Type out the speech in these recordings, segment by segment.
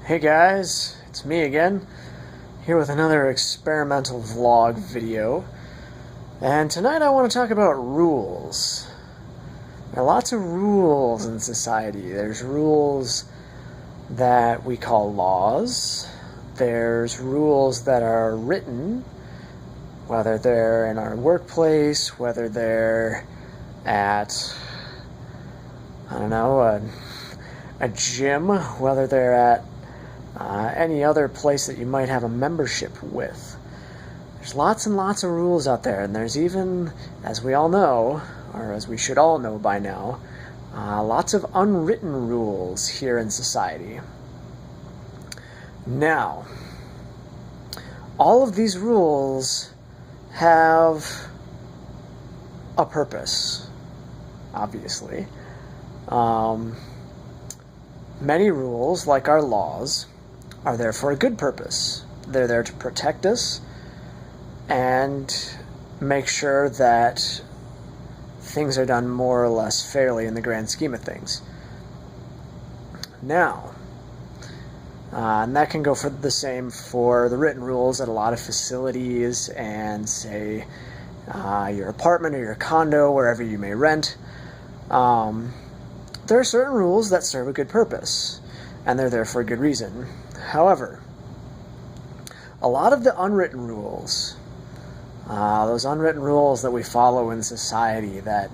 Hey guys, it's me again, here with another experimental vlog video. And tonight I want to talk about rules. There are lots of rules in society. There's rules that we call laws. There's rules that are written, whether they're in our workplace, whether they're at, a gym, whether they're at any other place that you might have a membership with. There's lots and lots of rules out there, and there's even, as we all know, or as we should all know by now, lots of unwritten rules here in society. Now, all of these rules have a purpose, obviously. Many rules, like our laws, are there for a good purpose. They're there to protect us and make sure that things are done more or less fairly in the grand scheme of things. Now, and that can go for the same for the written rules at a lot of facilities and, say, your apartment or your condo, wherever you may rent. There are certain rules that serve a good purpose, and they're there for a good reason. However, a lot of the unwritten rules, those unwritten rules that we follow in society that,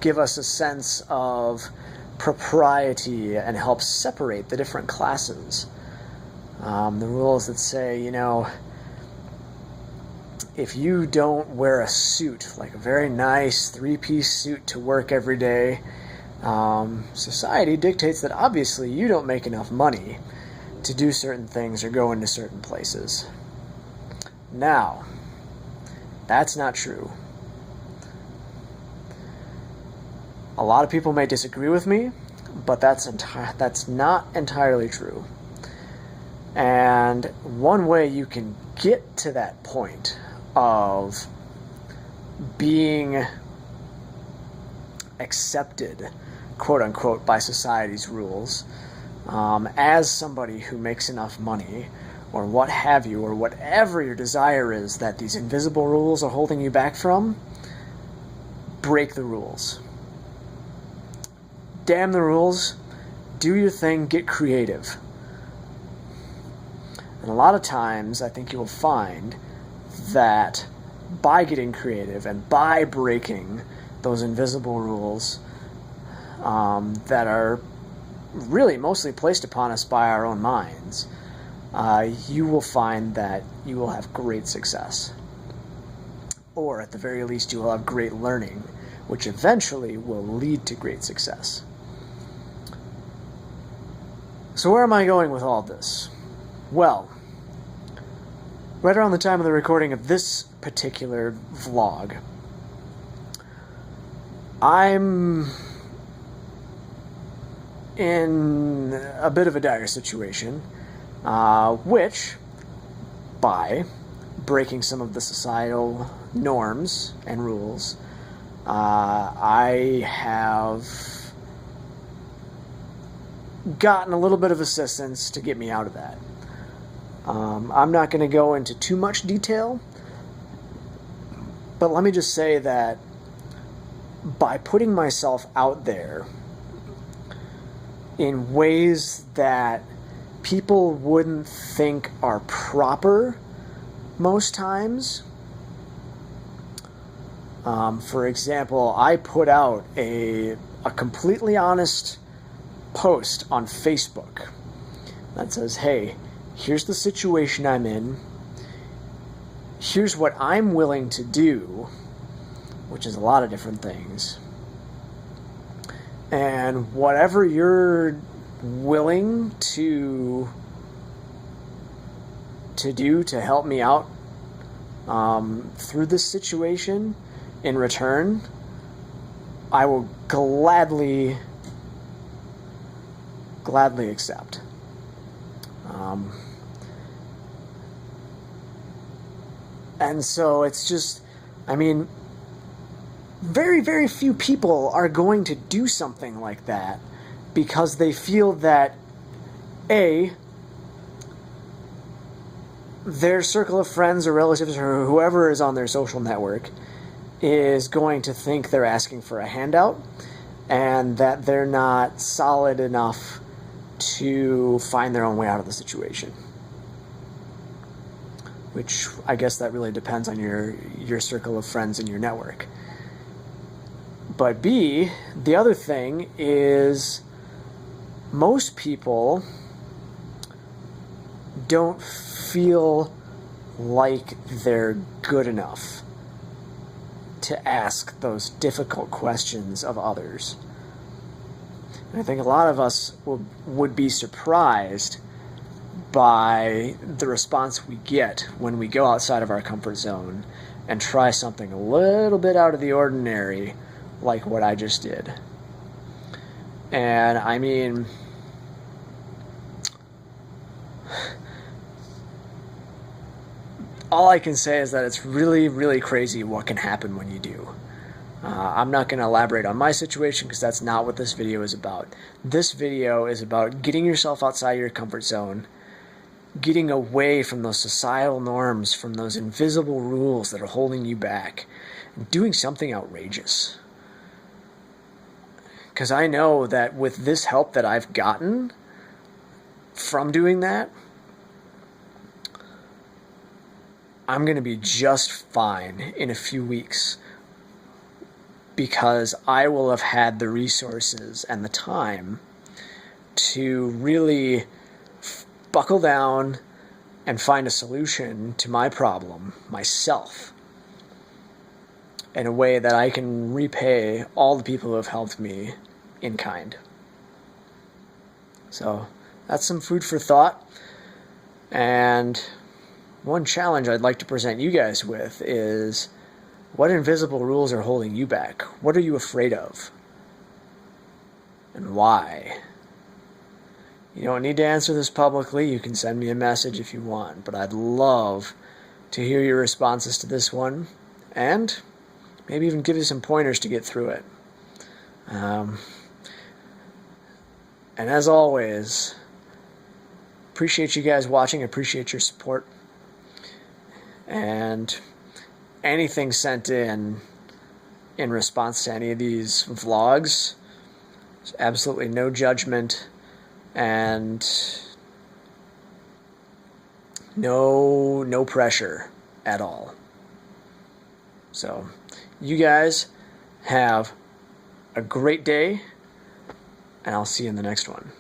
give us a sense of propriety and help separate the different classes. The rules that say, if you don't wear a suit, like a very nice three-piece suit to work every day, society dictates that obviously you don't make enough money to do certain things or go into certain places. Now, that's not true. A lot of people may disagree with me, but that's not entirely true. And one way you can get to that point of being accepted, quote unquote, by society's rules, as somebody who makes enough money, or what have you, or whatever your desire is that these invisible rules are holding you back from, break the rules. Damn the rules, do your thing, get creative. And a lot of times, I think you'll find that by getting creative and by breaking those invisible rules that are really mostly placed upon us by our own minds, you will find that you will have great success. Or at the very least, you will have great learning, which eventually will lead to great success. So where am I going with all this? Well, right around the time of the recording of this particular vlog, I'm in a bit of a dire situation, which, by breaking some of the societal norms and rules, I have gotten a little bit of assistance to get me out of that. I'm not going to go into too much detail, but let me just say that by putting myself out there in ways that people wouldn't think are proper most times, for example, I put out a completely honest post on Facebook that says, hey, here's the situation I'm in. Here's what I'm willing to do, which is a lot of different things. And whatever you're willing to do to help me out through this situation, in return, I will gladly accept. And so it's just, very, very few people are going to do something like that because they feel that A, their circle of friends or relatives or whoever is on their social network is going to think they're asking for a handout and that they're not solid enough to find their own way out of the situation. Which I guess that really depends on your circle of friends and your network. But B, the other thing is most people don't feel like they're good enough to ask those difficult questions of others. And I think a lot of us would be surprised by the response we get when we go outside of our comfort zone and try something a little bit out of the ordinary, like what I just did. And I mean, all I can say is that it's really, really crazy what can happen when you do. I'm not going to elaborate on my situation because that's not what this video is about. This video is about getting yourself outside your comfort zone, getting away from those societal norms, from those invisible rules that are holding you back, and doing something outrageous. Because I know that with this help that I've gotten from doing that, I'm going to be just fine in a few weeks because I will have had the resources and the time to really buckle down and find a solution to my problem myself in a way that I can repay all the people who have helped me in kind. So that's some food for thought. And one challenge I'd like to present you guys with is, what invisible rules are holding you back? What are you afraid of? And why? You don't need to answer this publicly. You can send me a message if you want, but I'd love to hear your responses to this one and maybe even give you some pointers to get through it. And as always, appreciate you guys watching, appreciate your support. And anything sent in response to any of these vlogs, there's absolutely no judgment and no pressure at all. So you guys have a great day, and I'll see you in the next one.